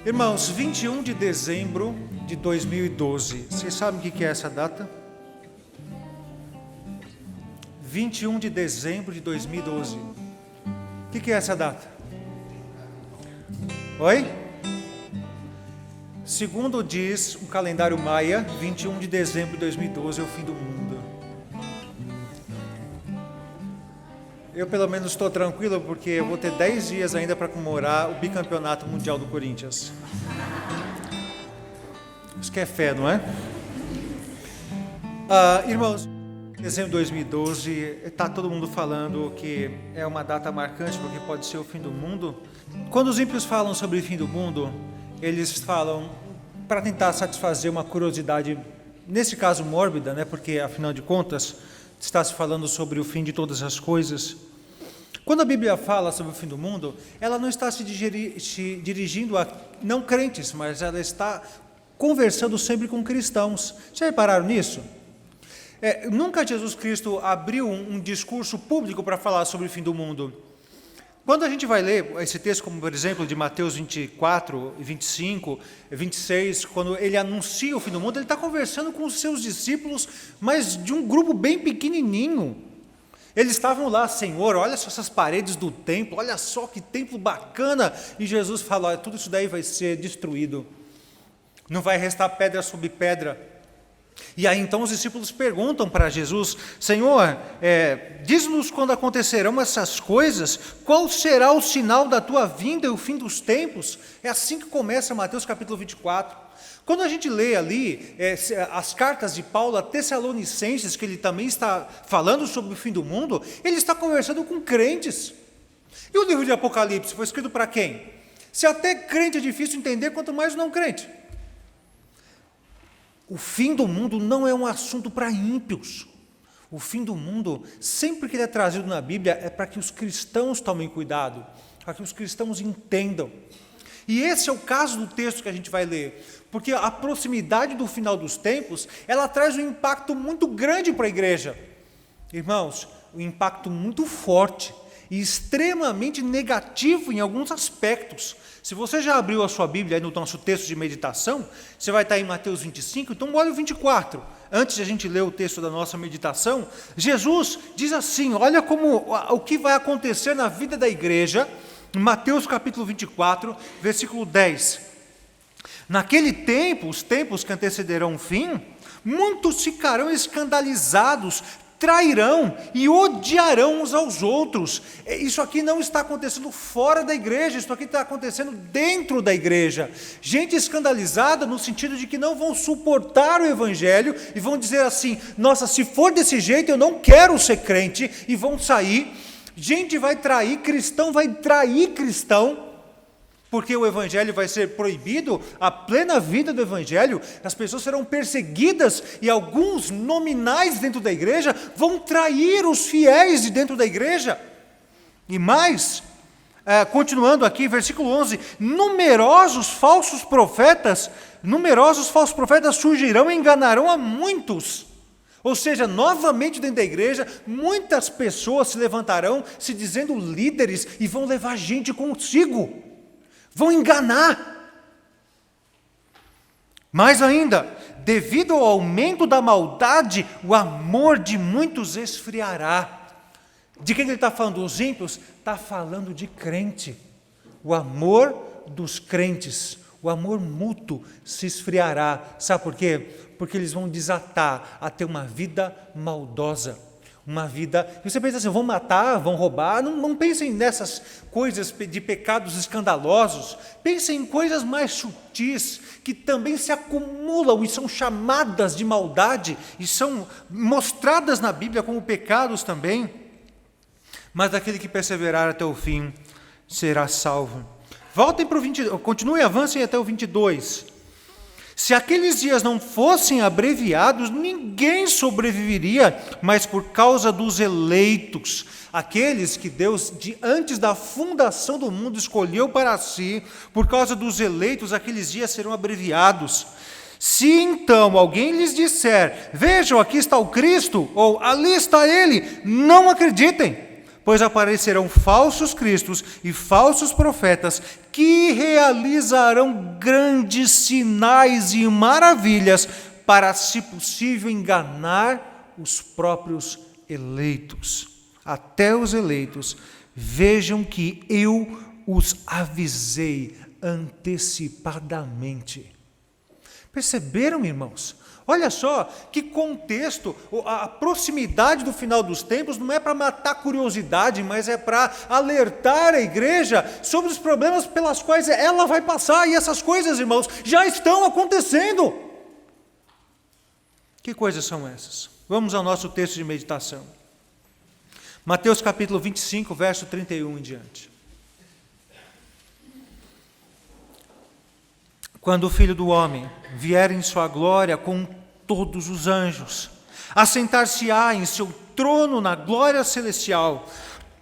Irmãos, 21 de dezembro de 2012. Vocês sabem o que é essa data? 21 de dezembro de 2012. O que é essa data? Oi? Segundo diz o calendário maia, 21 de dezembro de 2012 é o fim do mundo. Eu pelo menos estou tranquilo porque eu vou ter 10 dias ainda para comemorar o bicampeonato mundial do Corinthians. Isso que é fé, não é? Irmãos, dezembro de 2012, está todo mundo falando que é uma data marcante porque pode ser o fim do mundo. Quando os ímpios falam sobre o fim do mundo, eles falam para tentar satisfazer uma curiosidade, nesse caso mórbida, né? Porque afinal de contas está se falando sobre o fim de todas as coisas. Quando a Bíblia fala sobre o fim do mundo, ela não está se dirigindo a não crentes, mas ela está conversando sempre com cristãos. Já repararam nisso? Nunca Jesus Cristo abriu um discurso público para falar sobre o fim do mundo. Quando a gente vai ler esse texto, como por exemplo de Mateus 24, 25, 26, quando ele anuncia o fim do mundo, ele está conversando com os seus discípulos, mas de um grupo bem pequenininho. Eles estavam lá, Senhor, olha só essas paredes do templo, olha só que templo bacana. E Jesus fala, olha, tudo isso daí vai ser destruído. Não vai restar pedra sobre pedra. E aí então os discípulos perguntam para Jesus, Senhor, diz-nos quando acontecerão essas coisas, qual será o sinal da tua vinda e o fim dos tempos? É assim que começa Mateus capítulo 24. Quando a gente lê ali as cartas de Paulo a Tessalonicenses, que ele também está falando sobre o fim do mundo, ele está conversando com crentes. E o livro de Apocalipse foi escrito para quem? Se até crente é difícil entender, quanto mais o não crente. O fim do mundo não é um assunto para ímpios. O fim do mundo, sempre que ele é trazido na Bíblia, é para que os cristãos tomem cuidado, para que os cristãos entendam. E esse é o caso do texto que a gente vai ler, porque a proximidade do final dos tempos, ela traz um impacto muito grande para a igreja. Irmãos, um impacto muito forte e extremamente negativo em alguns aspectos. Se você já abriu a sua Bíblia aí no nosso texto de meditação, você vai estar em Mateus 25, então olha o 24. Antes de a gente ler o texto da nossa meditação, Jesus diz assim, olha o que vai acontecer na vida da igreja, em Mateus capítulo 24, versículo 10. Naquele tempo, os tempos que antecederão o fim, muitos ficarão escandalizados, trairão e odiarão uns aos outros. Isso aqui não está acontecendo fora da igreja, isso aqui está acontecendo dentro da igreja. Gente escandalizada no sentido de que não vão suportar o evangelho e vão dizer assim, nossa, se for desse jeito eu não quero ser crente, e vão sair. Gente vai trair cristão, porque o evangelho vai ser proibido, a plena vida do evangelho, as pessoas serão perseguidas e alguns nominais dentro da igreja vão trair os fiéis de dentro da igreja. E mais, continuando aqui, versículo 11, numerosos falsos profetas surgirão e enganarão a muitos. Ou seja, novamente dentro da igreja, muitas pessoas se levantarão se dizendo líderes e vão levar gente consigo. Vão enganar. Mais ainda, devido ao aumento da maldade, o amor de muitos esfriará. De quem ele está falando? Dos ímpios? Está falando de crente. O amor dos crentes, o amor mútuo se esfriará. Sabe por quê? Porque eles vão desatar a ter uma vida maldosa. Uma vida, e você pensa assim, vão matar, vão roubar, não pensem nessas coisas de pecados escandalosos, pensem em coisas mais sutis, que também se acumulam e são chamadas de maldade, e são mostradas na Bíblia como pecados também, mas aquele que perseverar até o fim, será salvo. Voltem para o 20, continuem, avancem até o 22. Se aqueles dias não fossem abreviados, ninguém sobreviveria, mas por causa dos eleitos, aqueles que Deus, antes da fundação do mundo, escolheu para si, por causa dos eleitos, aqueles dias serão abreviados. Se então alguém lhes disser, vejam, aqui está o Cristo, ou ali está ele, não acreditem, pois aparecerão falsos cristos e falsos profetas que realizarão grandes sinais e maravilhas para, se possível, enganar os próprios eleitos. Até os eleitos. Vejam que eu os avisei antecipadamente. Perceberam, irmãos? Olha só que contexto, a proximidade do final dos tempos não é para matar a curiosidade, mas é para alertar a igreja sobre os problemas pelas quais ela vai passar, e essas coisas, irmãos, já estão acontecendo. Que coisas são essas? Vamos ao nosso texto de meditação. Mateus capítulo 25, verso 31 em diante. Quando o Filho do Homem vier em sua glória com todos os anjos, assentar-se-á em seu trono na glória celestial,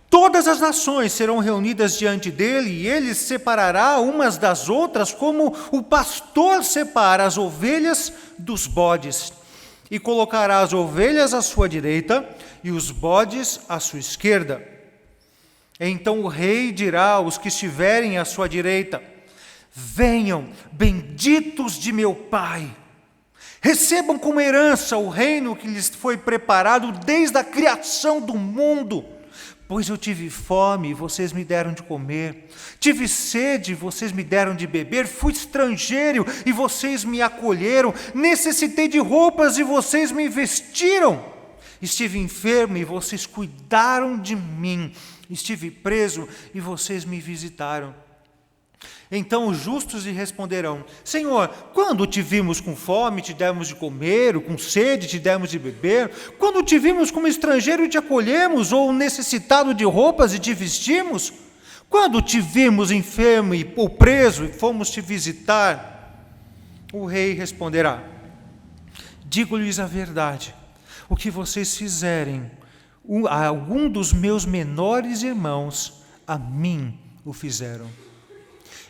todas as nações serão reunidas diante dele, e ele separará umas das outras, como o pastor separa as ovelhas dos bodes, e colocará as ovelhas à sua direita e os bodes à sua esquerda. Então o rei dirá aos que estiverem à sua direita: venham, benditos de meu Pai, recebam como herança o reino que lhes foi preparado desde a criação do mundo. Pois eu tive fome e vocês me deram de comer, tive sede e vocês me deram de beber, fui estrangeiro e vocês me acolheram, necessitei de roupas e vocês me vestiram, estive enfermo e vocês cuidaram de mim, estive preso e vocês me visitaram. Então os justos lhe responderão: Senhor, quando te vimos com fome, te demos de comer, ou com sede, te demos de beber? Quando te vimos como estrangeiro, te acolhemos, ou necessitado de roupas e te vestimos? Quando te vimos enfermo ou preso e fomos te visitar? O rei responderá: digo-lhes a verdade, o que vocês fizerem a algum dos meus menores irmãos, a mim o fizeram.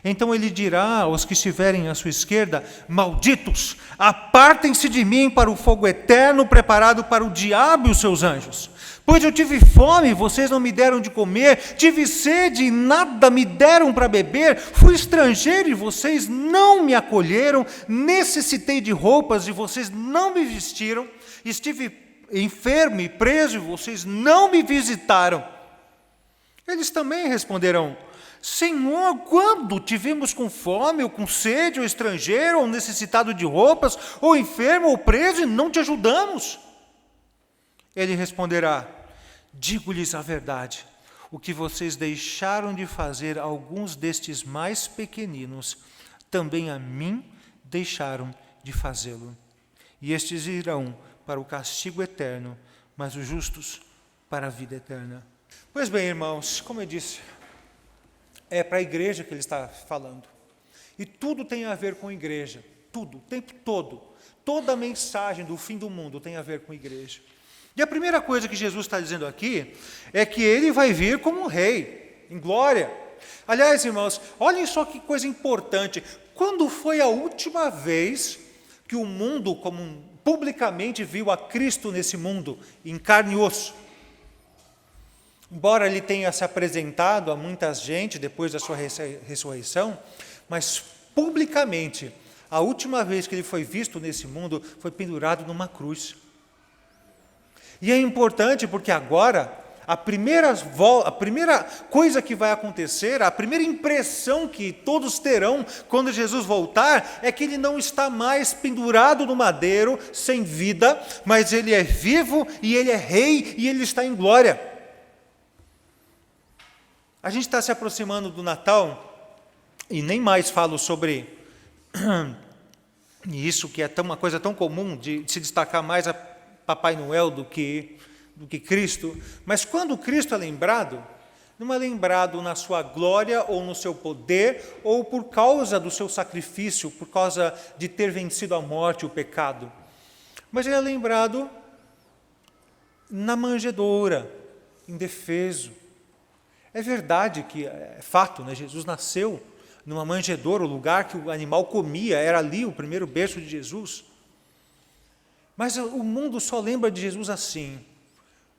Então ele dirá aos que estiverem à sua esquerda: malditos, apartem-se de mim para o fogo eterno preparado para o diabo e os seus anjos. Pois eu tive fome e vocês não me deram de comer, tive sede e nada me deram para beber, fui estrangeiro e vocês não me acolheram, necessitei de roupas e vocês não me vestiram, estive enfermo e preso e vocês não me visitaram. Eles também responderão: Senhor, quando te vimos com fome, ou com sede, ou estrangeiro, ou necessitado de roupas, ou enfermo, ou preso, e não te ajudamos? Ele responderá: digo-lhes a verdade, o que vocês deixaram de fazer a alguns destes mais pequeninos, também a mim deixaram de fazê-lo. E estes irão para o castigo eterno, mas os justos para a vida eterna. Pois bem, irmãos, como eu disse, é para a igreja que ele está falando. E tudo tem a ver com a igreja. Tudo, o tempo todo. Toda a mensagem do fim do mundo tem a ver com a igreja. E a primeira coisa que Jesus está dizendo aqui é que ele vai vir como um rei, em glória. Aliás, irmãos, olhem só que coisa importante. Quando foi a última vez que o mundo publicamente viu a Cristo nesse mundo, em carne e osso? Embora ele tenha se apresentado a muita gente depois da sua ressurreição, mas publicamente, a última vez que ele foi visto nesse mundo foi pendurado numa cruz. E é importante porque agora, a primeira coisa que vai acontecer, a primeira impressão que todos terão quando Jesus voltar, é que ele não está mais pendurado no madeiro, sem vida, mas ele é vivo e ele é rei e ele está em glória. A gente está se aproximando do Natal e nem mais falo sobre isso, que é uma coisa tão comum de se destacar mais a Papai Noel do que Cristo. Mas quando Cristo é lembrado, não é lembrado na sua glória ou no seu poder ou por causa do seu sacrifício, por causa de ter vencido a morte e o pecado. Mas ele é lembrado na manjedoura, indefeso. É verdade que é fato, né? Jesus nasceu numa manjedoura, o lugar que o animal comia, era ali o primeiro berço de Jesus. Mas o mundo só lembra de Jesus assim,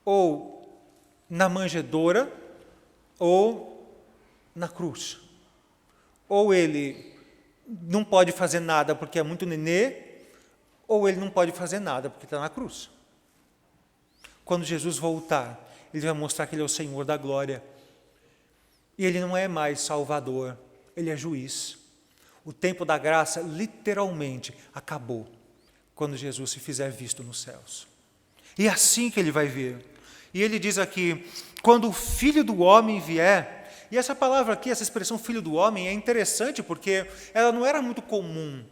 ou na manjedoura ou na cruz. Ou ele não pode fazer nada porque é muito nenê, ou ele não pode fazer nada porque está na cruz. Quando Jesus voltar, ele vai mostrar que ele é o Senhor da glória. E ele não é mais salvador, ele é juiz. O tempo da graça literalmente acabou quando Jesus se fizer visto nos céus. E é assim que ele vai vir. E ele diz aqui, quando o Filho do Homem vier, e essa palavra aqui, essa expressão Filho do Homem, é interessante porque ela não era muito comum.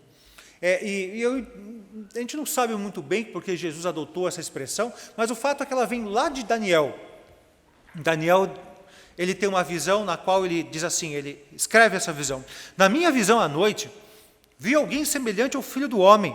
A gente não sabe muito bem porque Jesus adotou essa expressão, mas o fato é que ela vem lá de Daniel. Daniel, ele tem uma visão na qual ele diz assim, ele escreve essa visão. Na minha visão à noite, vi alguém semelhante ao Filho do Homem,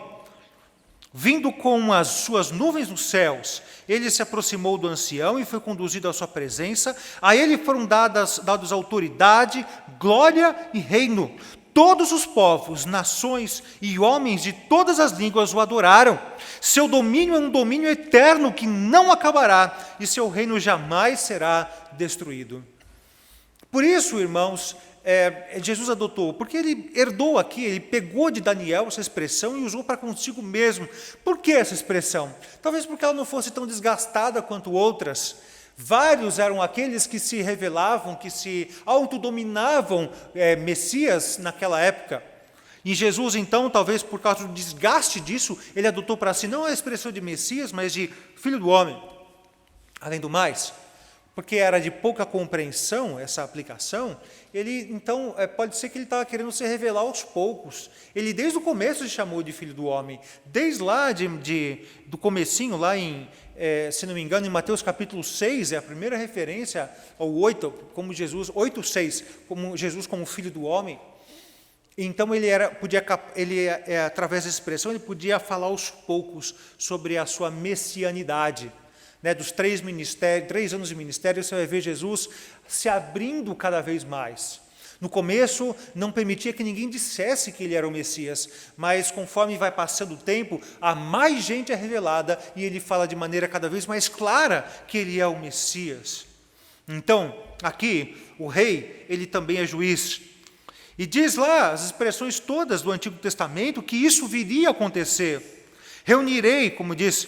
vindo com as suas nuvens nos céus. Ele se aproximou do ancião e foi conduzido à sua presença. A ele foram dados autoridade, glória e reino. Todos os povos, nações e homens de todas as línguas o adoraram. Seu domínio é um domínio eterno que não acabará, e seu reino jamais será destruído. Por isso, irmãos, Jesus adotou, porque ele herdou aqui, ele pegou de Daniel essa expressão e usou para consigo mesmo. Por que essa expressão? Talvez porque ela não fosse tão desgastada quanto outras. Vários eram aqueles que se revelavam, que se autodominavam Messias naquela época. E Jesus, então, talvez por causa do desgaste disso, ele adotou para si não a expressão de Messias, mas de Filho do Homem. Além do mais, porque era de pouca compreensão essa aplicação, ele, então, pode ser que ele estava querendo se revelar aos poucos. Ele, desde o começo, se chamou de Filho do Homem. Desde lá, do comecinho, lá se não me engano, em Mateus capítulo 6, é a primeira referência ao 8, como Jesus, 8:6, como Jesus como Filho do Homem. Então, através dessa expressão, ele podia falar aos poucos sobre a sua messianidade. Dos 3 anos de ministério, você vai ver Jesus se abrindo cada vez mais. No começo, não permitia que ninguém dissesse que ele era o Messias, mas conforme vai passando o tempo, a mais gente é revelada e ele fala de maneira cada vez mais clara que ele é o Messias. Então, aqui, o rei, ele também é juiz. E diz lá as expressões todas do Antigo Testamento que isso viria a acontecer. Reunirei, como diz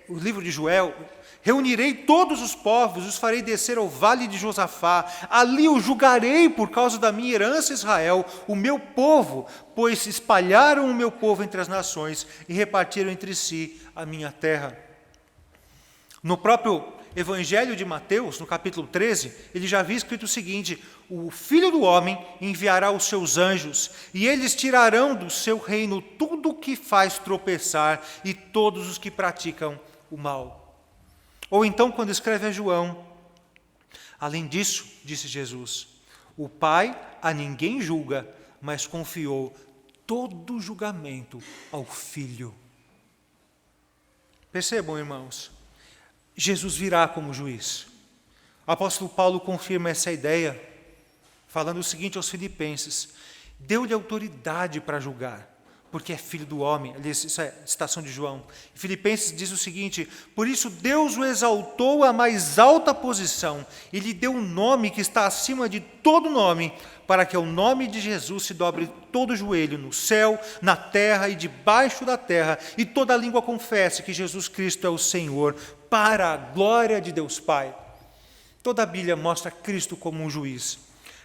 o livro de Joel, reunirei todos os povos, os farei descer ao vale de Josafá, ali o julgarei por causa da minha herança Israel, o meu povo, pois espalharam o meu povo entre as nações e repartiram entre si a minha terra. No próprio Evangelho de Mateus, no capítulo 13, ele já havia escrito o seguinte: o Filho do Homem enviará os seus anjos, e eles tirarão do seu reino tudo o que faz tropeçar e todos os que praticam o mal. Ou então, quando escreve a João, além disso, disse Jesus, o Pai a ninguém julga, mas confiou todo o julgamento ao Filho. Percebam, irmãos, Jesus virá como juiz. O apóstolo Paulo confirma essa ideia, falando o seguinte aos filipenses: deu-lhe autoridade para julgar, porque é filho do homem. Aliás, isso é citação de João. Filipenses diz o seguinte: por isso Deus o exaltou à mais alta posição e lhe deu um nome que está acima de todo nome, para que ao nome de Jesus se dobre todo o joelho no céu, na terra e debaixo da terra, e toda língua confesse que Jesus Cristo é o Senhor, para a glória de Deus Pai. Toda a Bíblia mostra Cristo como um juiz.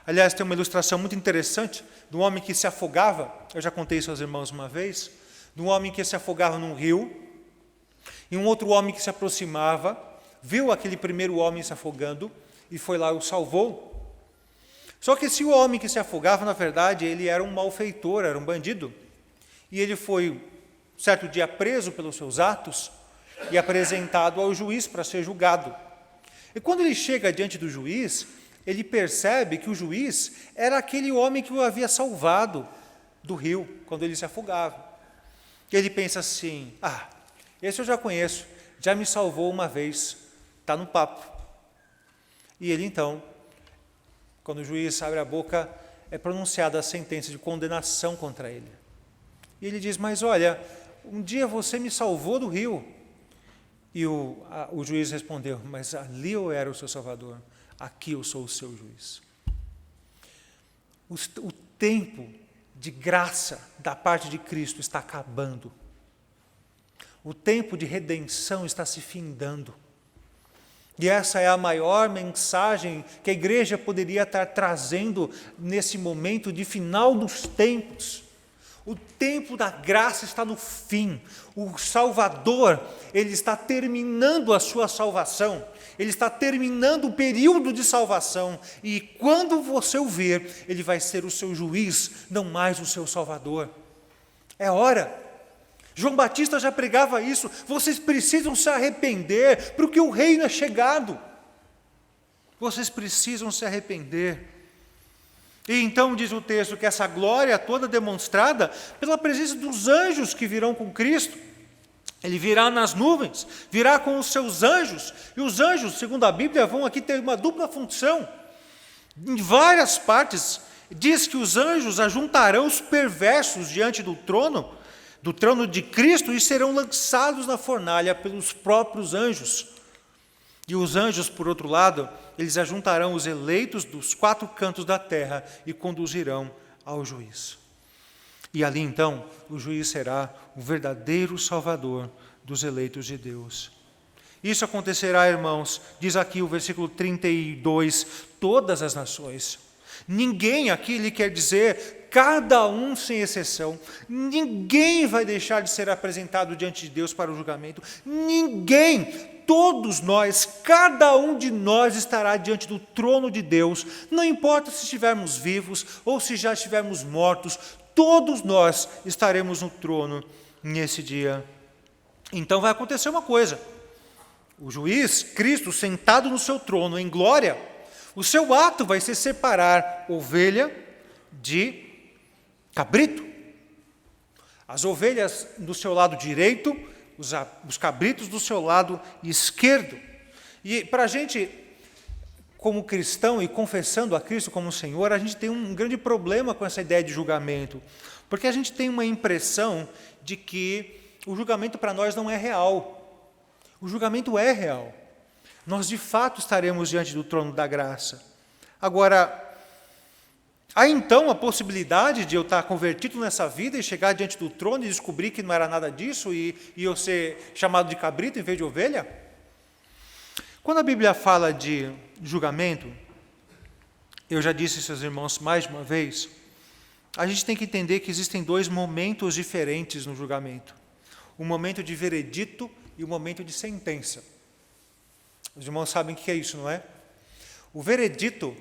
Aliás, tem uma ilustração muito interessante de um homem que se afogava, eu já contei isso aos irmãos uma vez, de um homem que se afogava num rio, e um outro homem que se aproximava, viu aquele primeiro homem se afogando, e foi lá e o salvou. Só que esse homem que se afogava, na verdade, ele era um malfeitor, era um bandido, e ele foi, certo dia, preso pelos seus atos, e apresentado ao juiz para ser julgado. E quando ele chega diante do juiz, ele percebe que o juiz era aquele homem que o havia salvado do rio, quando ele se afogava. E ele pensa assim: esse eu já conheço, já me salvou uma vez, está no papo. E ele então, quando o juiz abre a boca, é pronunciada a sentença de condenação contra ele. E ele diz: mas olha, um dia você me salvou do rio, E o juiz respondeu: mas ali eu era o seu Salvador, aqui eu sou o seu juiz. O tempo de graça da parte de Cristo está acabando. O tempo de redenção está se findando. E essa é a maior mensagem que a igreja poderia estar trazendo nesse momento de final dos tempos. O tempo da graça está no fim. O Salvador, ele está terminando a sua salvação. Ele está terminando o período de salvação. E quando você o ver, ele vai ser o seu juiz, não mais o seu Salvador. É hora. João Batista já pregava isso. Vocês precisam se arrepender, porque o reino é chegado. Vocês precisam se arrepender. E então diz o texto que essa glória toda demonstrada pela presença dos anjos que virão com Cristo. Ele virá nas nuvens, virá com os seus anjos. E os anjos, segundo a Bíblia, vão aqui ter uma dupla função. Em várias partes, diz que os anjos ajuntarão os perversos diante do trono de Cristo, e serão lançados na fornalha pelos próprios anjos. E os anjos, por outro lado, eles ajuntarão os eleitos dos 4 cantos da terra e conduzirão ao juízo. E ali então, o juiz será o verdadeiro Salvador dos eleitos de Deus. Isso acontecerá, irmãos, diz aqui o versículo 32, todas as nações. Ninguém aqui lhe quer dizer, cada um sem exceção, ninguém vai deixar de ser apresentado diante de Deus para o julgamento, ninguém, todos nós, cada um de nós estará diante do trono de Deus, não importa se estivermos vivos ou se já estivermos mortos, todos nós estaremos no trono nesse dia. Então vai acontecer uma coisa, o juiz, Cristo, sentado no seu trono em glória, o seu ato vai ser separar ovelha de cabrito. As ovelhas do seu lado direito, os cabritos do seu lado esquerdo. E para a gente, como cristão e confessando a Cristo como Senhor, a gente tem um grande problema com essa ideia de julgamento, porque a gente tem uma impressão de que o julgamento para nós não é real. O julgamento é real. Nós de fato estaremos diante do trono da graça. Agora, há então a possibilidade de eu estar convertido nessa vida e chegar diante do trono e descobrir que não era nada disso e eu ser chamado de cabrito em vez de ovelha? Quando a Bíblia fala de julgamento, eu já disse isso aos irmãos mais de uma vez, a gente tem que entender que existem 2 momentos diferentes no julgamento. O momento de veredito e o momento de sentença. Os irmãos sabem o que é isso, não é? O veredito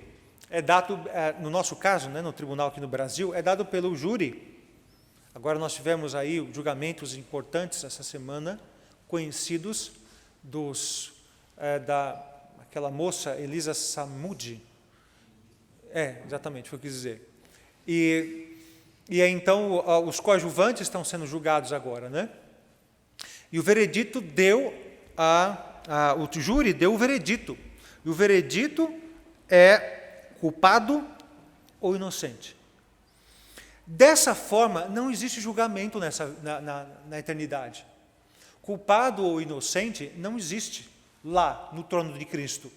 é dado, no nosso caso, né, no tribunal aqui no Brasil, é dado pelo júri. Agora nós tivemos aí julgamentos importantes essa semana, conhecidos daquela moça Elisa Samudi. Exatamente, foi o que eu quis dizer. E então os coadjuvantes estão sendo julgados agora, né? E o veredito deu o júri deu o veredito. E o veredito é culpado ou inocente. Dessa forma, não existe julgamento na eternidade. Culpado ou inocente não existe lá no trono de Cristo.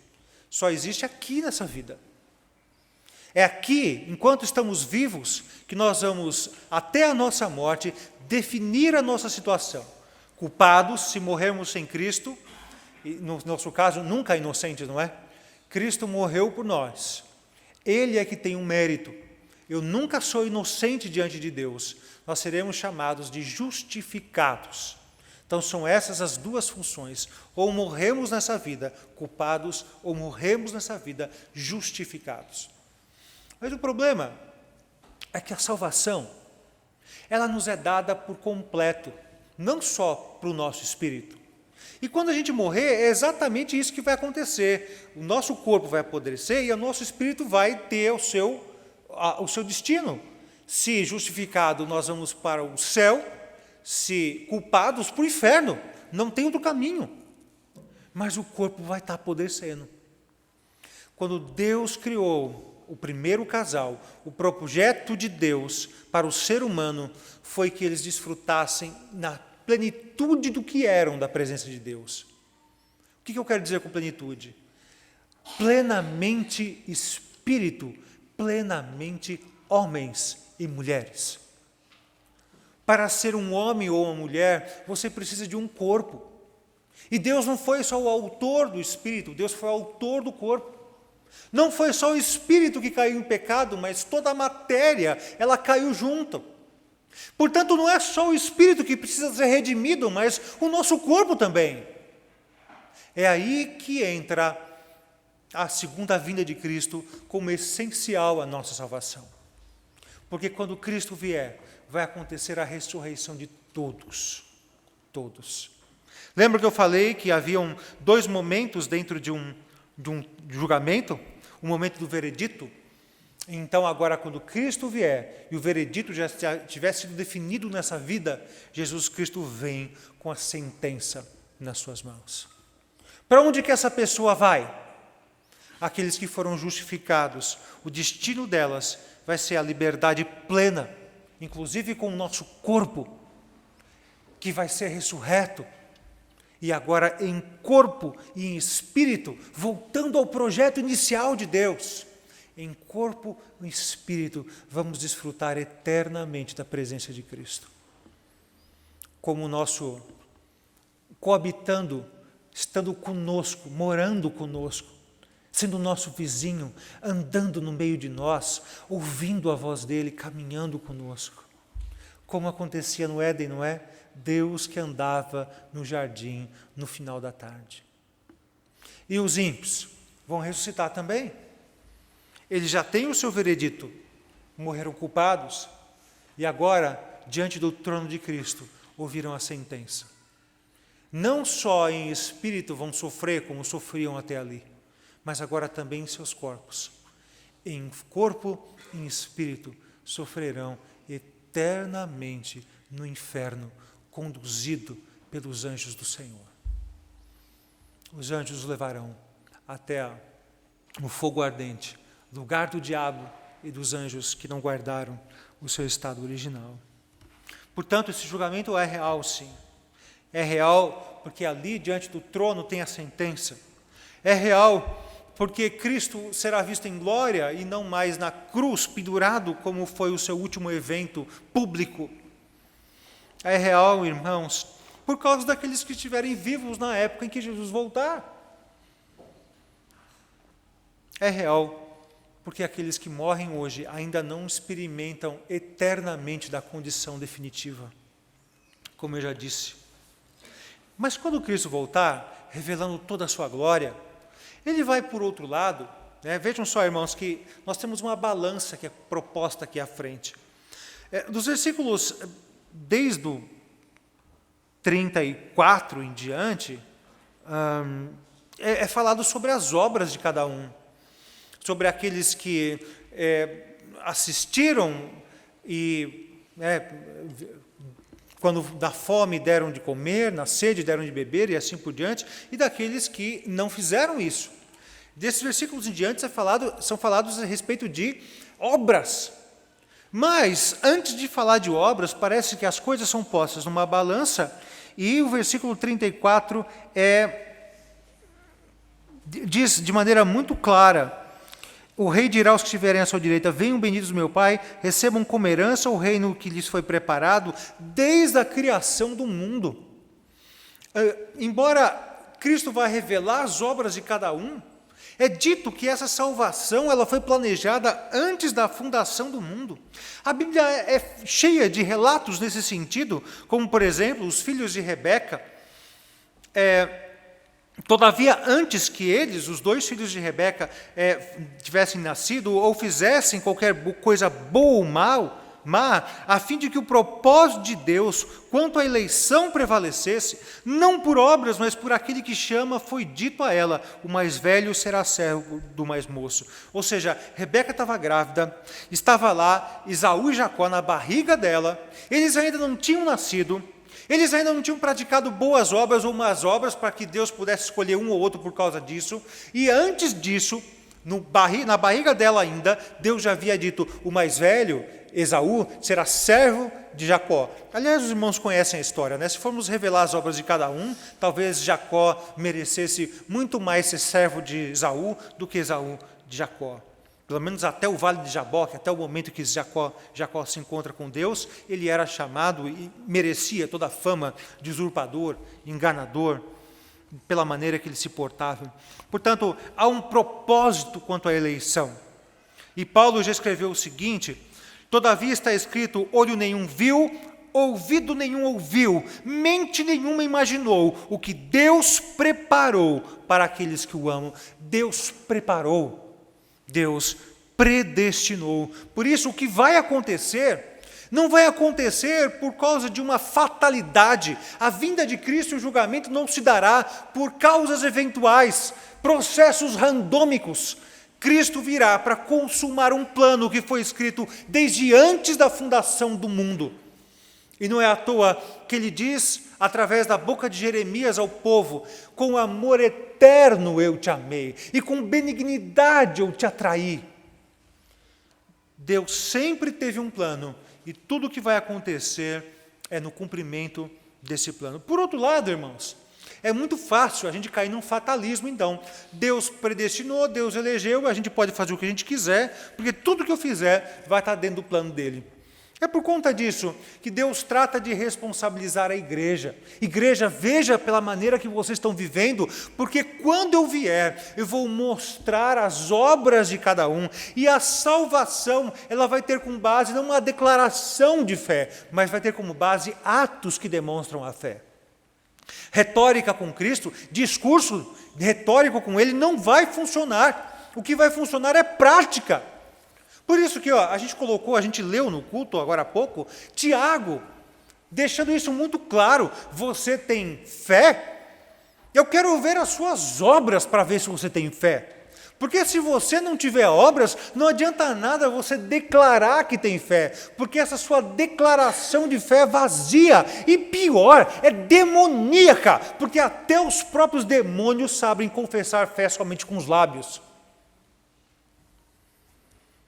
Só existe aqui nessa vida. É aqui, enquanto estamos vivos, que nós vamos, até a nossa morte, definir a nossa situação. Culpados, se morrermos sem Cristo, e no nosso caso, nunca inocentes, não é? Cristo morreu por nós. Ele é que tem um mérito. Eu nunca sou inocente diante de Deus. Nós seremos chamados de justificados. Então, são essas as 2 funções. Ou morremos nessa vida culpados, ou morremos nessa vida justificados. Mas o problema é que a salvação, ela nos é dada por completo, não só para o nosso espírito. E quando a gente morrer, é exatamente isso que vai acontecer. O nosso corpo vai apodrecer e o nosso espírito vai ter o seu destino. Se justificado, nós vamos para o céu, se culpados, para o inferno. Não tem outro caminho. Mas o corpo vai estar apodrecendo. Quando Deus criou o primeiro casal, o projeto de Deus para o ser humano foi que eles desfrutassem na plenitude do que eram da presença de Deus. que eu quero dizer com plenitude? Plenamente espírito, plenamente homens e mulheres. Para ser um homem ou uma mulher, você precisa de um corpo. E Deus não foi só o autor do espírito, Deus foi o autor do corpo. Não foi só o espírito que caiu em pecado, mas toda a matéria, ela caiu junto. Portanto, não é só o espírito que precisa ser redimido, mas o nosso corpo também. É aí que entra a segunda vinda de Cristo como essencial à nossa salvação. Porque quando Cristo vier, vai acontecer a ressurreição de todos. Todos. Lembra que eu falei que haviam 2 momentos dentro de um julgamento? O momento do veredito. Então agora quando Cristo vier e o veredito já tiver sido definido nessa vida, Jesus Cristo vem com a sentença nas suas mãos. Para onde que essa pessoa vai? Aqueles que foram justificados, o destino delas vai ser a liberdade plena, inclusive com o nosso corpo, que vai ser ressurreto, e agora em corpo e em espírito, voltando ao projeto inicial de Deus, em corpo e espírito, vamos desfrutar eternamente da presença de Cristo. Como o nosso coabitando, estando conosco, morando conosco, sendo nosso vizinho, andando no meio de nós, ouvindo a voz dele, caminhando conosco. Como acontecia no Éden, não é? Deus que andava no jardim no final da tarde. E os ímpios vão ressuscitar também. Eles já têm o seu veredito, morreram culpados, e agora, diante do trono de Cristo, ouviram a sentença. Não só em espírito vão sofrer como sofriam até ali, mas agora também em seus corpos. Em corpo e em espírito sofrerão eternamente no inferno, conduzido pelos anjos do Senhor. Os anjos os levarão até o fogo ardente, lugar do diabo e dos anjos que não guardaram o seu estado original. Portanto, esse julgamento é real, sim. É real porque ali, diante do trono, tem a sentença. É real porque Cristo será visto em glória e não mais na cruz, pendurado, como foi o seu último evento público. É real, irmãos, por causa daqueles que estiverem vivos na época em que Jesus voltar. É real porque aqueles que morrem hoje ainda não experimentam eternamente da condição definitiva, como eu já disse. Mas quando Cristo voltar, revelando toda a sua glória, ele vai por outro lado, né? Vejam só, irmãos, que nós temos uma balança que é proposta aqui à frente. Dos versículos, desde o 34 em diante, é falado sobre as obras de cada um, sobre aqueles que assistiram e quando da fome deram de comer, na sede deram de beber e assim por diante, e daqueles que não fizeram isso. Desses versículos em diante são falados a respeito de obras. Mas, antes de falar de obras, parece que as coisas são postas numa balança, e o versículo 34 diz de maneira muito clara: o rei dirá aos que estiverem à sua direita: venham benditos do meu Pai, recebam como herança o reino que lhes foi preparado desde a criação do mundo. Embora Cristo vá revelar as obras de cada um, é dito que essa salvação ela foi planejada antes da fundação do mundo. A Bíblia é cheia de relatos nesse sentido, como, por exemplo, os filhos de Rebeca. Todavia, antes que eles, os 2 filhos de Rebeca, tivessem nascido ou fizessem qualquer coisa boa ou má, a fim de que o propósito de Deus quanto à eleição prevalecesse, não por obras, mas por aquele que chama, foi dito a ela: o mais velho será servo do mais moço. Ou seja, Rebeca estava grávida, estava lá Esaú e Jacó na barriga dela, eles ainda não tinham nascido, eles ainda não tinham praticado boas obras ou más obras para que Deus pudesse escolher um ou outro por causa disso, e antes disso, Na barriga dela ainda, Deus já havia dito, o mais velho, Esaú, será servo de Jacó. Aliás, os irmãos conhecem a história, né? Se formos revelar as obras de cada um, talvez Jacó merecesse muito mais ser servo de Esaú do que Esaú de Jacó. Pelo menos até o vale de Jaboque, até o momento que Jacó se encontra com Deus, ele era chamado e merecia toda a fama de usurpador, enganador, pela maneira que ele se portava. Portanto, há um propósito quanto à eleição. E Paulo já escreveu o seguinte: todavia está escrito, olho nenhum viu, ouvido nenhum ouviu, mente nenhuma imaginou o que Deus preparou para aqueles que o amam. Deus preparou, Deus predestinou. Por isso, o que vai acontecer não vai acontecer por causa de uma fatalidade. A vinda de Cristo e o julgamento não se dará por causas eventuais, processos randômicos. Cristo virá para consumar um plano que foi escrito desde antes da fundação do mundo. E não é à toa que ele diz, através da boca de Jeremias ao povo, com amor eterno eu te amei, e com benignidade eu te atraí. Deus sempre teve um plano, e tudo o que vai acontecer é no cumprimento desse plano. Por outro lado, irmãos, é muito fácil a gente cair num fatalismo, então. Deus predestinou, Deus elegeu, a gente pode fazer o que a gente quiser, porque tudo que eu fizer vai estar dentro do plano dele. É por conta disso que Deus trata de responsabilizar a igreja. Igreja, veja pela maneira que vocês estão vivendo, porque quando eu vier, eu vou mostrar as obras de cada um, e a salvação, ela vai ter como base não uma declaração de fé, mas vai ter como base atos que demonstram a fé. Retórica com Cristo, discurso retórico com Ele não vai funcionar. O que vai funcionar é prática. Por isso que a gente leu no culto agora há pouco, Tiago, deixando isso muito claro. Você tem fé? Eu quero ver as suas obras para ver se você tem fé. Porque se você não tiver obras, não adianta nada você declarar que tem fé, porque essa sua declaração de fé é vazia, e pior, é demoníaca, porque até os próprios demônios sabem confessar fé somente com os lábios.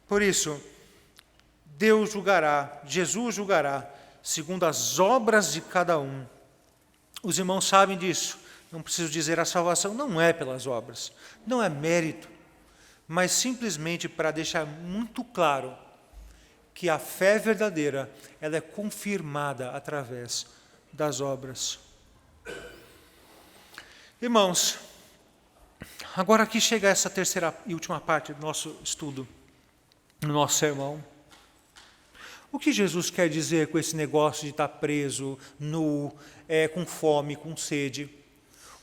Por isso, Deus julgará, Jesus julgará, segundo as obras de cada um. Os irmãos sabem disso, não preciso dizer, a salvação não é pelas obras, não é mérito, mas simplesmente para deixar muito claro que a fé verdadeira, ela é confirmada através das obras. Irmãos, agora aqui chega essa terceira e última parte do nosso estudo, no nosso sermão. O que Jesus quer dizer com esse negócio de estar preso, nu, com fome, com sede?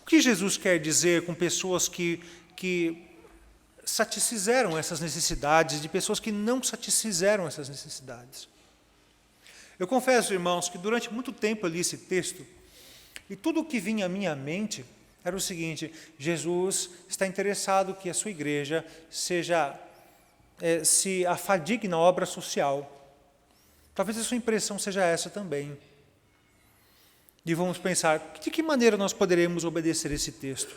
O que Jesus quer dizer com pessoas que satisfizeram essas necessidades, de pessoas que não satisfizeram essas necessidades? Eu confesso, irmãos, que durante muito tempo eu li esse texto, e tudo o que vinha à minha mente era o seguinte: Jesus está interessado que a sua igreja se afadigue na obra social. Talvez a sua impressão seja essa também. E vamos pensar, de que maneira nós poderemos obedecer esse texto?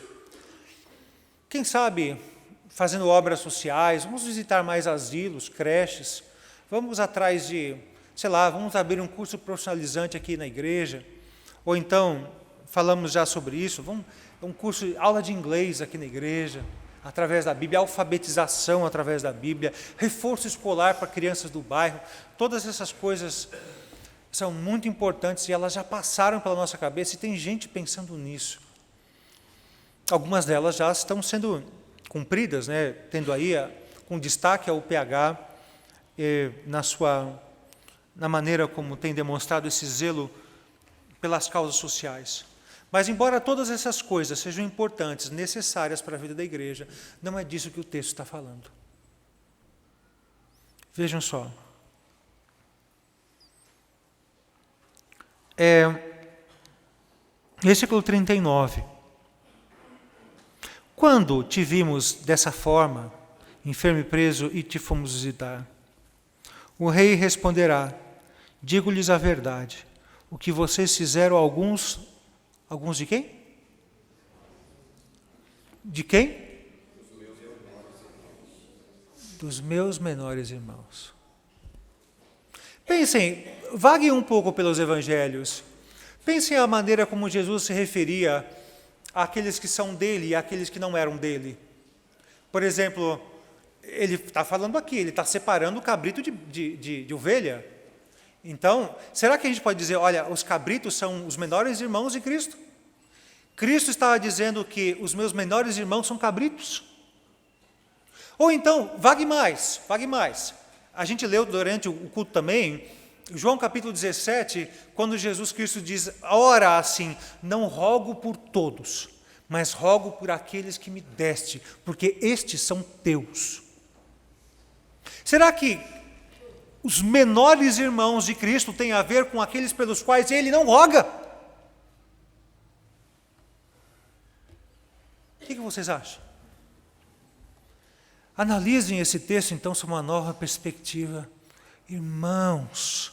Quem sabe, fazendo obras sociais, vamos visitar mais asilos, creches, vamos atrás de, vamos abrir um curso profissionalizante aqui na igreja, ou então, falamos já sobre isso, um curso, aula de inglês aqui na igreja, através da Bíblia, alfabetização através da Bíblia, reforço escolar para crianças do bairro. Todas essas coisas são muito importantes e elas já passaram pela nossa cabeça, e tem gente pensando nisso. Algumas delas já estão sendo cumpridas, né? Tendo aí com destaque ao PH, na maneira como tem demonstrado esse zelo pelas causas sociais. Mas, embora todas essas coisas sejam importantes, necessárias para a vida da igreja, não é disso que o texto está falando. Vejam só. Versículo 39. Quando te vimos dessa forma, enfermo e preso, e te fomos visitar? O rei responderá: digo-lhes a verdade, o que vocês fizeram a alguns de quem? De quem? dos meus menores irmãos. Pensem, vaguem um pouco pelos evangelhos. Pensem a maneira como Jesus se referia àqueles que são dele e àqueles que não eram dele. Por exemplo, ele está falando aqui, ele está separando o cabrito de ovelha. Então, será que a gente pode dizer, olha, os cabritos são os menores irmãos de Cristo? Cristo estava dizendo que os meus menores irmãos são cabritos? Ou então, vague mais. A gente leu durante o culto também, João capítulo 17, quando Jesus Cristo diz, ora assim, não rogo por todos, mas rogo por aqueles que me deste, porque estes são teus. Será que os menores irmãos de Cristo têm a ver com aqueles pelos quais ele não roga? O que vocês acham? Analisem esse texto, então, sob uma nova perspectiva. Irmãos,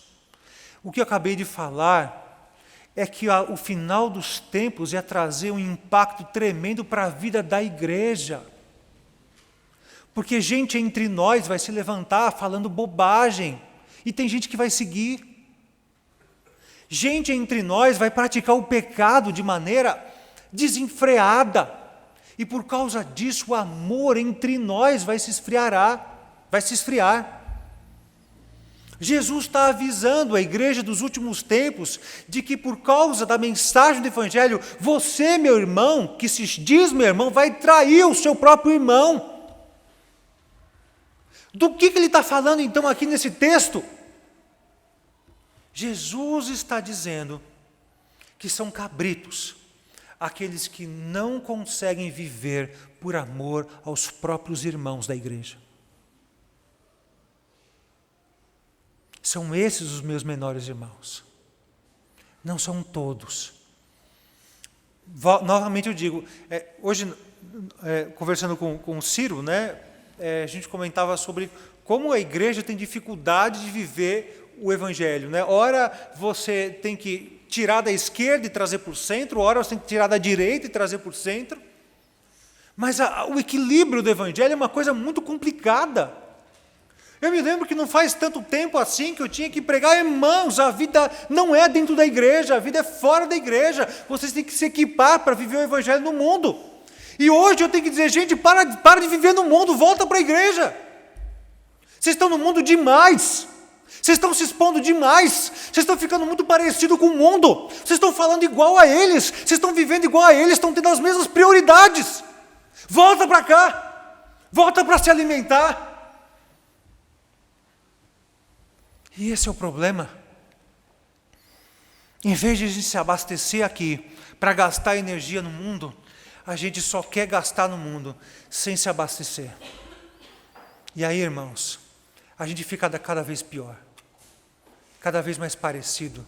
o que eu acabei de falar é que o final dos tempos ia trazer um impacto tremendo para a vida da igreja. Porque gente entre nós vai se levantar falando bobagem, e tem gente que vai seguir. Gente entre nós vai praticar o pecado de maneira desenfreada, e por causa disso o amor entre nós vai se esfriar. Jesus está avisando a igreja dos últimos tempos de que por causa da mensagem do Evangelho, você, meu irmão, que se diz meu irmão, vai trair o seu próprio irmão. Do que ele está falando então aqui nesse texto? Jesus está dizendo que são cabritos, aqueles que não conseguem viver por amor aos próprios irmãos da igreja. São esses os meus menores irmãos. Não são todos. Novamente eu digo, hoje, conversando com o Ciro, né, a gente comentava sobre como a igreja tem dificuldade de viver o evangelho, né? Ora você tem que tirar da esquerda e trazer para o centro, ora você tem que tirar da direita e trazer para o centro. Mas o equilíbrio do evangelho é uma coisa muito complicada. Eu me lembro que não faz tanto tempo assim que eu tinha que pregar, irmãos, a vida não é dentro da igreja, a vida é fora da igreja. Vocês têm que se equipar para viver o evangelho no mundo. E hoje eu tenho que dizer, gente, para de viver no mundo, volta para a igreja. Vocês estão no mundo demais. Vocês estão se expondo demais. Vocês estão ficando muito parecidos com o mundo. Vocês estão falando igual a eles. Vocês estão vivendo igual a eles. Estão tendo as mesmas prioridades. Volta para cá. Volta para se alimentar. E esse é o problema. Em vez de a gente se abastecer aqui para gastar energia no mundo, a gente só quer gastar no mundo sem se abastecer. E aí, irmãos, a gente fica cada vez pior, cada vez mais parecido,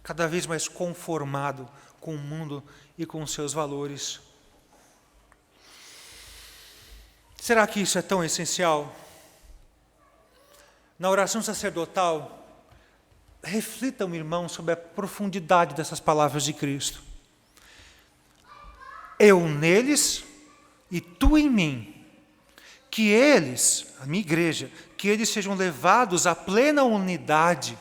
cada vez mais conformado com o mundo e com os seus valores. Será que isso é tão essencial? Na oração sacerdotal, reflitam, irmão, sobre a profundidade dessas palavras de Cristo. Eu neles e tu em mim. Que eles, a minha igreja, que eles sejam levados à plena unidade,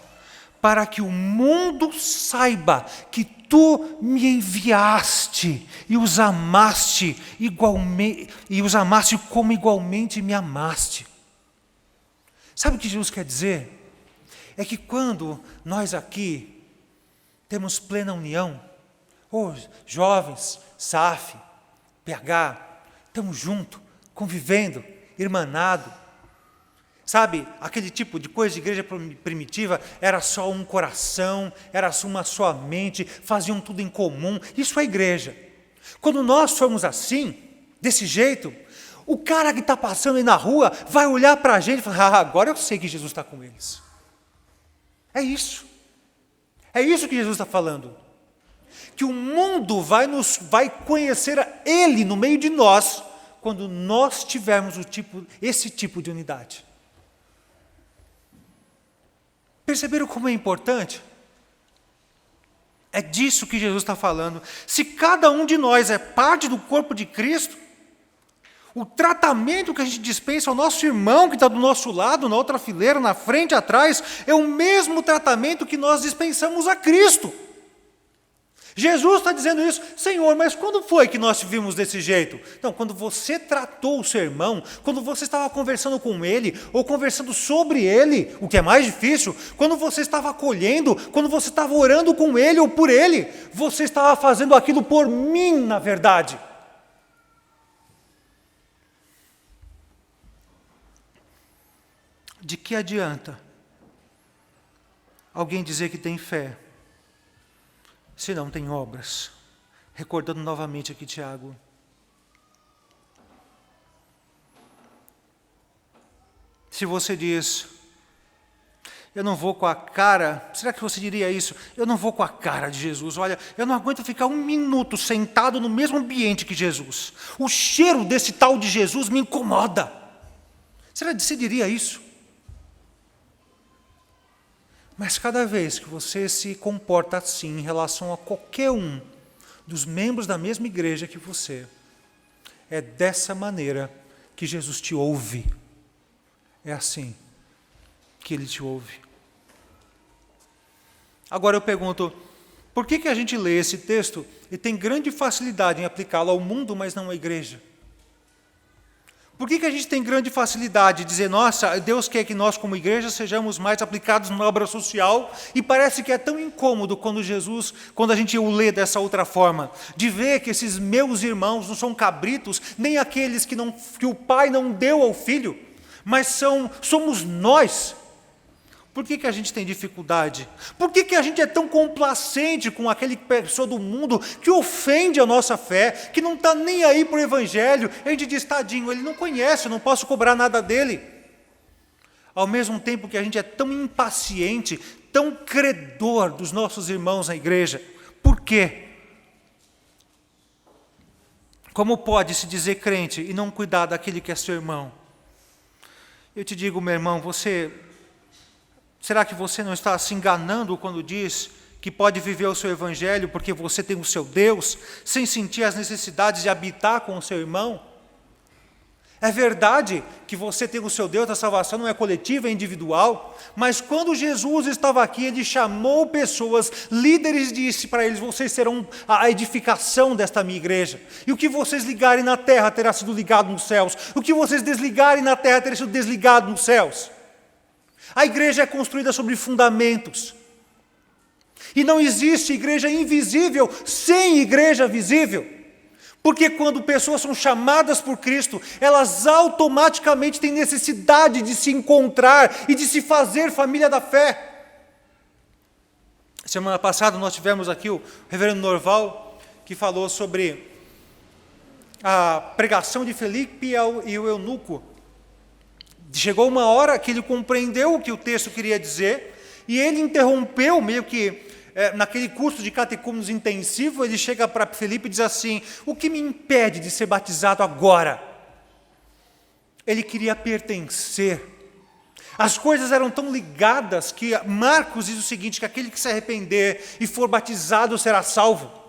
para que o mundo saiba que tu me enviaste e os amaste como igualmente me amaste. Sabe o que Jesus quer dizer? É que quando nós aqui temos plena união, jovens, SAF, PH, estamos juntos, convivendo, irmanado. Sabe, aquele tipo de coisa de igreja primitiva, era só um coração, era só uma só mente, faziam tudo em comum. Isso é igreja. Quando nós formos assim, desse jeito, o cara que está passando aí na rua vai olhar para a gente e falar, agora eu sei que Jesus está com eles. É isso. É isso que Jesus está falando. Que o mundo vai conhecer Ele no meio de nós, quando nós tivermos esse tipo de unidade. Perceberam como é importante? É disso que Jesus está falando. Se cada um de nós é parte do corpo de Cristo, O tratamento que a gente dispensa ao nosso irmão que está do nosso lado, na outra fileira, na frente, atrás, é o mesmo tratamento que nós dispensamos a Cristo. Jesus está dizendo isso, Senhor, mas quando foi que nós te vimos desse jeito? Não, quando você tratou o seu irmão, quando você estava conversando com ele, ou conversando sobre ele, o que é mais difícil, quando você estava acolhendo, quando você estava orando com ele ou por ele, você estava fazendo aquilo por mim, na verdade. De que adianta alguém dizer que tem fé, se não tem obras? Recordando novamente aqui Tiago. Se você diz, eu não vou com a cara, será que você diria isso? Eu não vou com a cara de Jesus, olha, eu não aguento ficar 1 minuto sentado no mesmo ambiente que Jesus. O cheiro desse tal de Jesus me incomoda. Será que você diria isso? Mas cada vez que você se comporta assim em relação a qualquer um dos membros da mesma igreja que você, é dessa maneira que Jesus te ouve. É assim que Ele te ouve. Agora eu pergunto, por que a gente lê esse texto e tem grande facilidade em aplicá-lo ao mundo, mas não à igreja? Por que a gente tem grande facilidade de dizer, nossa, Deus quer que nós como igreja sejamos mais aplicados na obra social, e parece que é tão incômodo quando a gente o lê dessa outra forma, de ver que esses meus irmãos não são cabritos, nem aqueles que o pai não deu ao filho, mas somos nós. Por que a gente tem dificuldade? Por que a gente é tão complacente com aquele pessoa do mundo que ofende a nossa fé, que não está nem aí para o Evangelho? A gente diz, tadinho, ele não conhece, eu não posso cobrar nada dele. Ao mesmo tempo que a gente é tão impaciente, tão credor dos nossos irmãos na igreja. Por quê? Como pode se dizer crente e não cuidar daquele que é seu irmão? Eu te digo, meu irmão, será que você não está se enganando quando diz que pode viver o seu evangelho porque você tem o seu Deus, sem sentir as necessidades de habitar com o seu irmão? É verdade que você tem o seu Deus, a salvação não é coletiva, é individual, mas quando Jesus estava aqui, Ele chamou pessoas, líderes, e disse para eles, vocês serão a edificação desta minha igreja, e o que vocês ligarem na terra terá sido ligado nos céus, o que vocês desligarem na terra terá sido desligado nos céus. A igreja é construída sobre fundamentos. E não existe igreja invisível sem igreja visível. Porque quando pessoas são chamadas por Cristo, elas automaticamente têm necessidade de se encontrar e de se fazer família da fé. Semana passada nós tivemos aqui o reverendo Norval, que falou sobre a pregação de Felipe e o eunuco. Chegou uma hora que ele compreendeu o que o texto queria dizer, e ele interrompeu, meio que naquele curso de catecúmenos intensivo, ele chega para Felipe e diz assim, o que me impede de ser batizado agora? Ele queria pertencer. As coisas eram tão ligadas que Marcos diz o seguinte, que aquele que se arrepender e for batizado será salvo.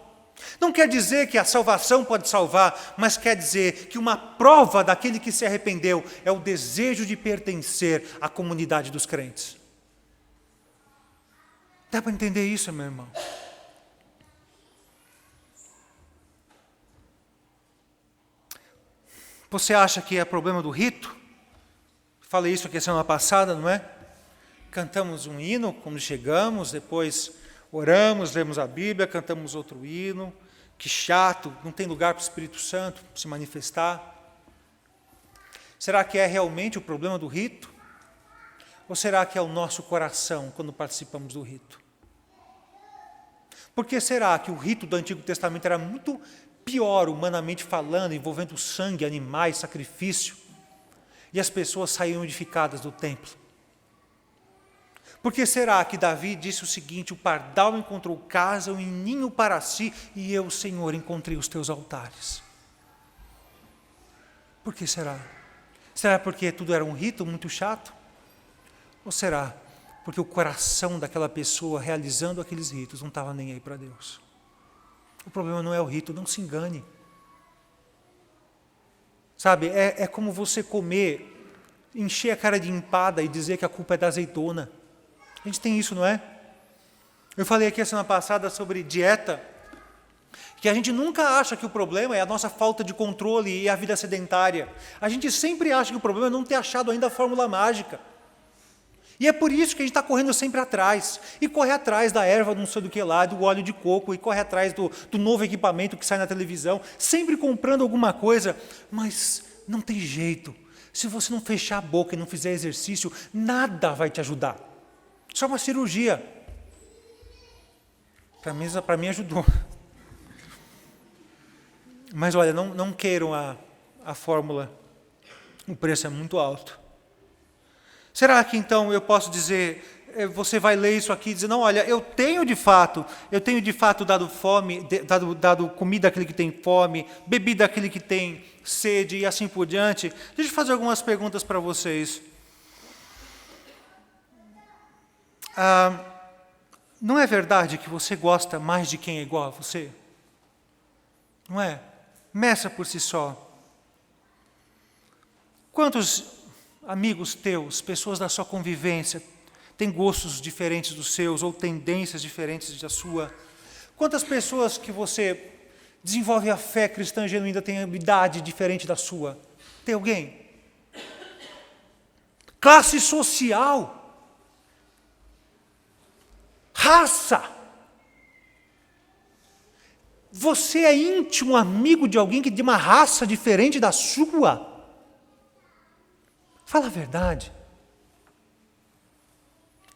Não quer dizer que a salvação pode salvar, mas quer dizer que uma prova daquele que se arrependeu é o desejo de pertencer à comunidade dos crentes. Dá para entender isso, meu irmão? Você acha que é problema do rito? Falei isso aqui semana passada, não é? Cantamos um hino quando chegamos, depois oramos, lemos a Bíblia, cantamos outro hino. Que chato, não tem lugar para o Espírito Santo se manifestar. Será que é realmente o problema do rito? Ou será que é o nosso coração quando participamos do rito? Por que será que o rito do Antigo Testamento era muito pior, humanamente falando, envolvendo sangue, animais, sacrifício, e as pessoas saíam edificadas do templo? Por que será que Davi disse o seguinte, o pardal encontrou casa, um ninho para si, e eu, Senhor, encontrei os teus altares? Por que será? Será porque tudo era um rito muito chato? Ou será porque o coração daquela pessoa realizando aqueles ritos não estava nem aí para Deus? O problema não é o rito, não se engane. Sabe, é como você comer, encher a cara de empada e dizer que a culpa é da azeitona. A gente tem isso, não é? Eu falei aqui a semana passada sobre dieta, que a gente nunca acha que o problema é a nossa falta de controle e a vida sedentária. A gente sempre acha que o problema é não ter achado ainda a fórmula mágica. E é por isso que a gente está correndo sempre atrás. E corre atrás da erva não sei do que lá, do óleo de coco, e corre atrás do novo equipamento que sai na televisão, sempre comprando alguma coisa, mas não tem jeito. Se você não fechar a boca e não fizer exercício, nada vai te ajudar. Só uma cirurgia. Para mim ajudou. Mas olha, não queiram a fórmula. O preço é muito alto. Será que então eu posso dizer, você vai ler isso aqui e dizer, não, olha, eu tenho de fato dado fome, dado comida àquele que tem fome, bebida àquele que tem sede e assim por diante. Deixa eu fazer algumas perguntas para vocês. Não é verdade que você gosta mais de quem é igual a você? Não é? Meça por si só. Quantos amigos teus, pessoas da sua convivência, têm gostos diferentes dos seus ou tendências diferentes da sua? Quantas pessoas que você desenvolve a fé cristã genuína têm idade diferente da sua? Tem alguém? Classe social, raça. Você é íntimo amigo de alguém que de uma raça diferente da sua? Fala a verdade.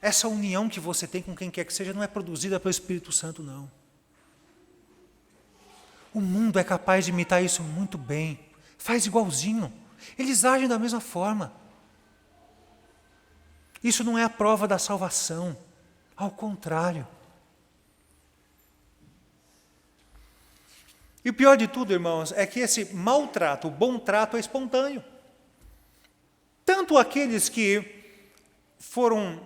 Essa união que você tem com quem quer que seja não é produzida pelo Espírito Santo, não. O mundo é capaz de imitar isso muito bem. Faz igualzinho. Eles agem da mesma forma. Isso não é a prova da salvação. Ao contrário. E o pior de tudo, irmãos, é que esse maltrato, o bom trato é espontâneo. Tanto aqueles que foram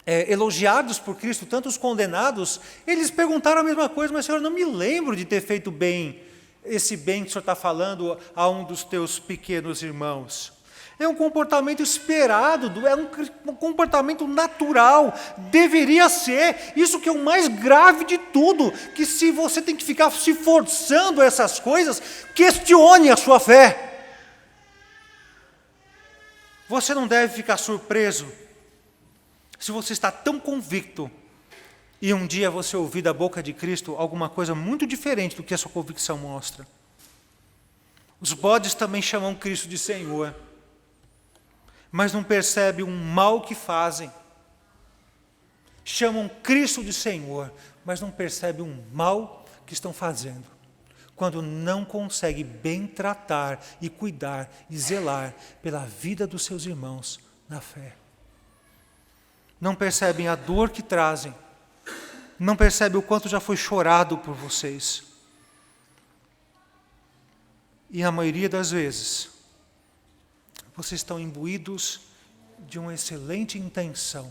elogiados por Cristo, tanto os condenados, eles perguntaram a mesma coisa, mas Senhor, eu não me lembro de ter feito bem, esse bem que o Senhor está falando a um dos teus pequenos irmãos. É um comportamento esperado, é um comportamento natural, deveria ser. Isso que é o mais grave de tudo, que se você tem que ficar se forçando essas coisas, questione a sua fé. Você não deve ficar surpreso se você está tão convicto e um dia você ouvir da boca de Cristo alguma coisa muito diferente do que a sua convicção mostra. Os bodes também chamam Cristo de Senhor, mas não percebem o mal que fazem. Chamam Cristo de Senhor, mas não percebem o mal que estão fazendo. Quando não consegue bem tratar e cuidar e zelar pela vida dos seus irmãos na fé. Não percebem a dor que trazem, não percebem o quanto já foi chorado por vocês. E a maioria das vezes, vocês estão imbuídos de uma excelente intenção.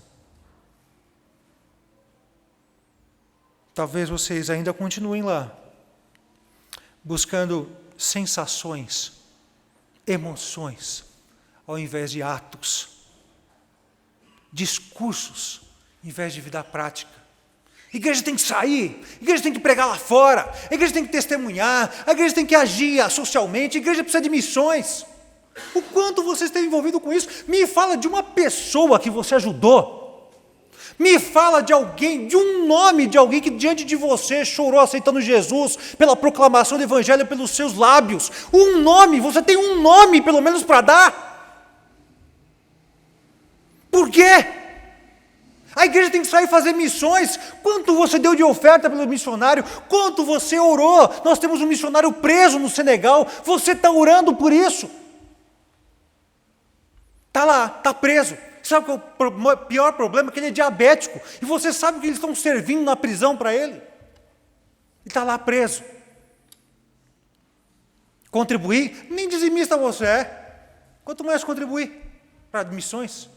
Talvez vocês ainda continuem lá, buscando sensações, emoções, ao invés de atos, discursos, em vez de vida prática. A igreja tem que sair, a igreja tem que pregar lá fora, a igreja tem que testemunhar, a igreja tem que agir socialmente, a igreja precisa de missões. O quanto você está envolvido com isso? Me fala de uma pessoa que você ajudou. Me fala de alguém, de um nome de alguém que diante de você chorou aceitando Jesus, pela proclamação do Evangelho pelos seus lábios. Um nome, você tem um nome pelo menos para dar. Por quê? A igreja tem que sair e fazer missões. Quanto você deu de oferta pelo missionário? Quanto você orou? Nós temos um missionário preso no Senegal. Você está orando por isso? Está lá, está preso. Sabe qual é o pior problema? Que ele é diabético. E você sabe que eles estão servindo na prisão para ele. E está lá preso. Contribuir? Nem dizimista você é. Quanto mais contribuir para missões?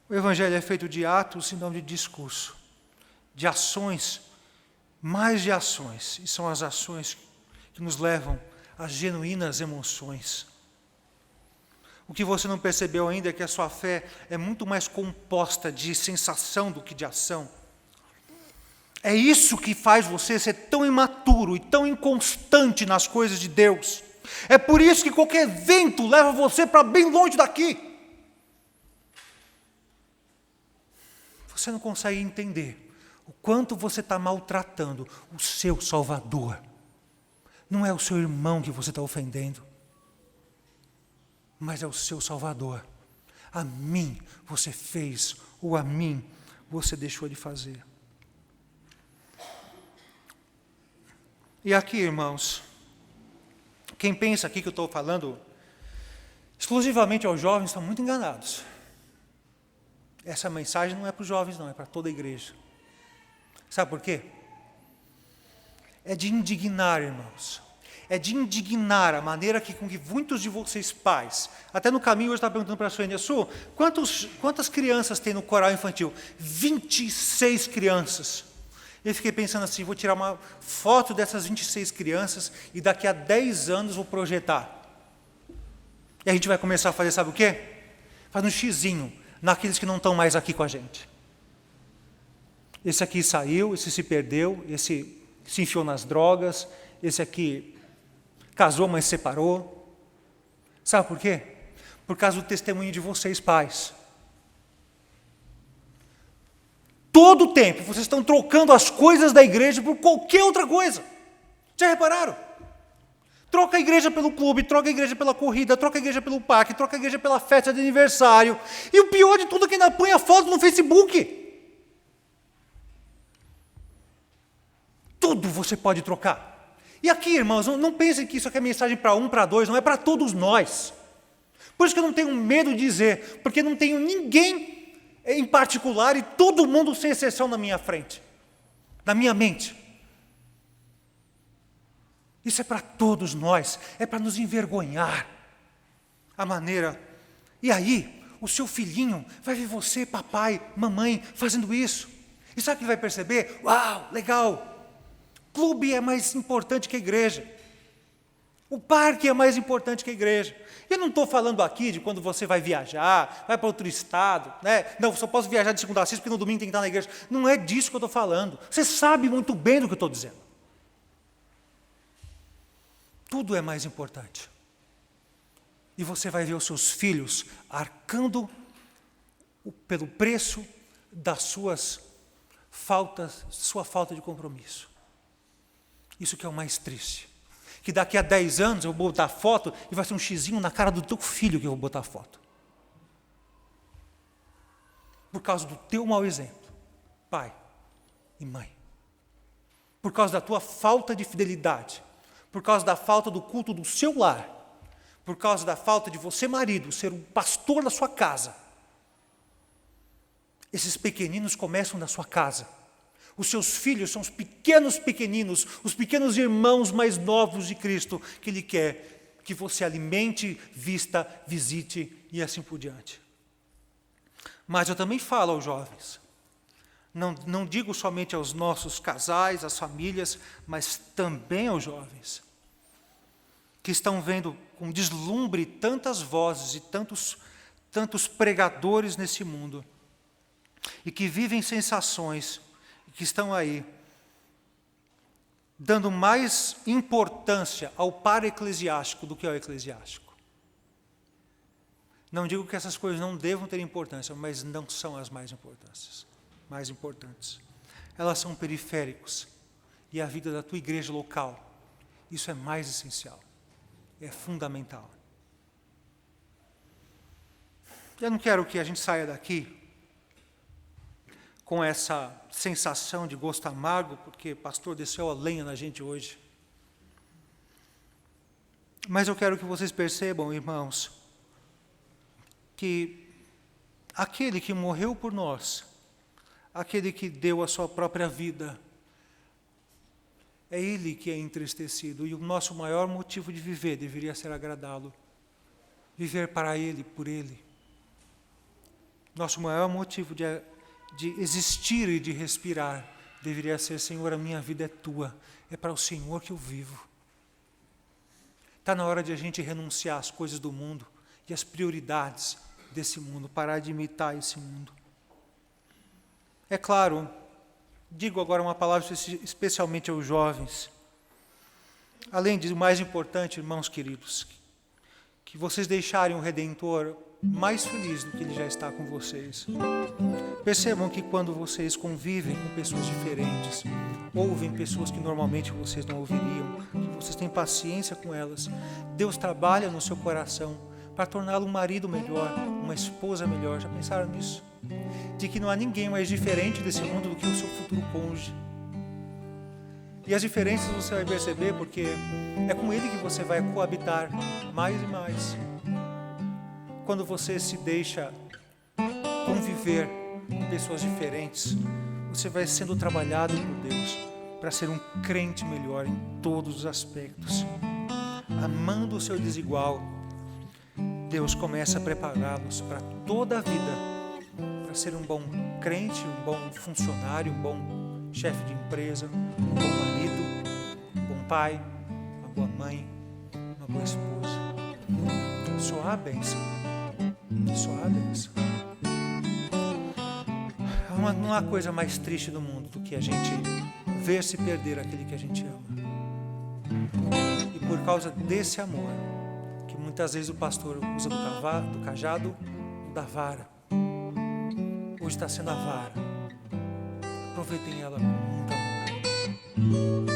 O Evangelho é feito de atos e não de discurso. De ações, mais de ações, e são as ações que nos levam às genuínas emoções. O que você não percebeu ainda é que a sua fé é muito mais composta de sensação do que de ação. É isso que faz você ser tão imaturo e tão inconstante nas coisas de Deus. É por isso que qualquer vento leva você para bem longe daqui. Você não consegue entender o quanto você está maltratando o seu Salvador. Não é o seu irmão que você está ofendendo, mas é o seu Salvador. A mim você fez, ou a mim você deixou de fazer. E aqui, irmãos, quem pensa aqui que eu estou falando exclusivamente aos jovens, estão muito enganados. Essa mensagem não é para os jovens, não, é para toda a igreja. Sabe por quê? É de indignar, irmãos. É de indignar a maneira com que muitos de vocês pais, até no caminho hoje eu estava perguntando para a Suênia, quantas crianças tem no coral infantil? 26 crianças. Eu fiquei pensando assim, vou tirar uma foto dessas 26 crianças e daqui a 10 anos vou projetar. E a gente vai começar a fazer, sabe o quê? Faz um xizinho naqueles que não estão mais aqui com a gente. Esse aqui saiu, esse se perdeu, esse se enfiou nas drogas, esse aqui casou, mas separou. Sabe por quê? Por causa do testemunho de vocês, pais. Todo o tempo, vocês estão trocando as coisas da igreja por qualquer outra coisa. Já repararam? Troca a igreja pelo clube, troca a igreja pela corrida, troca a igreja pelo parque, troca a igreja pela festa de aniversário. E o pior de tudo é que ainda põe a foto no Facebook. Tudo você pode trocar. E aqui, irmãos, não pensem que isso aqui é mensagem para um, para dois, não é para todos nós. Por isso que eu não tenho medo de dizer, porque não tenho ninguém em particular e todo mundo sem exceção na minha frente, na minha mente. Isso é para todos nós, é para nos envergonhar. A maneira. E aí, o seu filhinho vai ver você, papai, mamãe, fazendo isso. E sabe o que ele vai perceber? Uau, legal. Clube é mais importante que a igreja. O parque é mais importante que a igreja. Eu não estou falando aqui de quando você vai viajar, vai para outro estado, né? Não, só posso viajar de segunda a sexta porque no domingo tem que estar na igreja. Não é disso que eu estou falando. Você sabe muito bem do que eu estou dizendo. Tudo é mais importante. E você vai ver os seus filhos arcando pelo preço das sua falta de compromisso. Isso que é o mais triste. Que daqui a 10 anos eu vou botar foto e vai ser um xizinho na cara do teu filho que eu vou botar foto. Por causa do teu mau exemplo, pai e mãe. Por causa da tua falta de fidelidade. Por causa da falta do culto do seu lar. Por causa da falta de você, marido, ser um pastor da sua casa. Esses pequeninos começam na sua casa. Os seus filhos são os pequenos pequeninos, os pequenos irmãos mais novos de Cristo, que Ele quer que você alimente, vista, visite e assim por diante. Mas eu também falo aos jovens, não digo somente aos nossos casais, às famílias, mas também aos jovens, que estão vendo com deslumbre tantas vozes e tantos pregadores nesse mundo, e que vivem sensações, que estão aí, dando mais importância ao para-eclesiástico do que ao eclesiástico. Não digo que essas coisas não devam ter importância, mas não são as mais importantes. Elas são periféricos. E a vida da tua igreja local, isso é mais essencial. É fundamental. Eu não quero que a gente saia daqui com essa sensação de gosto amargo, porque o pastor desceu a lenha na gente hoje. Mas eu quero que vocês percebam, irmãos, que aquele que morreu por nós, aquele que deu a sua própria vida, é Ele que é entristecido, e o nosso maior motivo de viver deveria ser agradá-lo, viver para Ele, por Ele. Nosso maior motivo de existir e de respirar deveria ser: Senhor, a minha vida é tua, é para o Senhor que eu vivo. Está na hora de a gente renunciar às coisas do mundo e às prioridades desse mundo, parar de imitar esse mundo. É claro, digo agora uma palavra especialmente aos jovens. Além disso, o mais importante, irmãos queridos, que vocês deixarem o Redentor mais feliz do que Ele já está com vocês. Percebam que quando vocês convivem com pessoas diferentes, ouvem pessoas que normalmente vocês não ouviriam, que vocês têm paciência com elas, Deus trabalha no seu coração para torná-lo um marido melhor, uma esposa melhor. Já pensaram nisso? De que não há ninguém mais diferente desse mundo do que o seu futuro cônjuge. E as diferenças você vai perceber porque é com ele que você vai coabitar mais e mais. Quando você se deixa conviver com pessoas diferentes, você vai sendo trabalhado por Deus para ser um crente melhor em todos os aspectos. Amando o seu desigual, Deus começa a prepará-los para toda a vida, para ser um bom crente, um bom funcionário, um bom chefe de empresa, um bom marido, um bom pai, uma boa mãe, uma boa esposa. Só há bênção. Só há bênção. Não há coisa mais triste do mundo do que a gente ver se perder aquele que a gente ama. E por causa desse amor, que muitas vezes o pastor usa do cajado ou da vara, hoje está sendo a vara. Aproveitem ela com muito amor.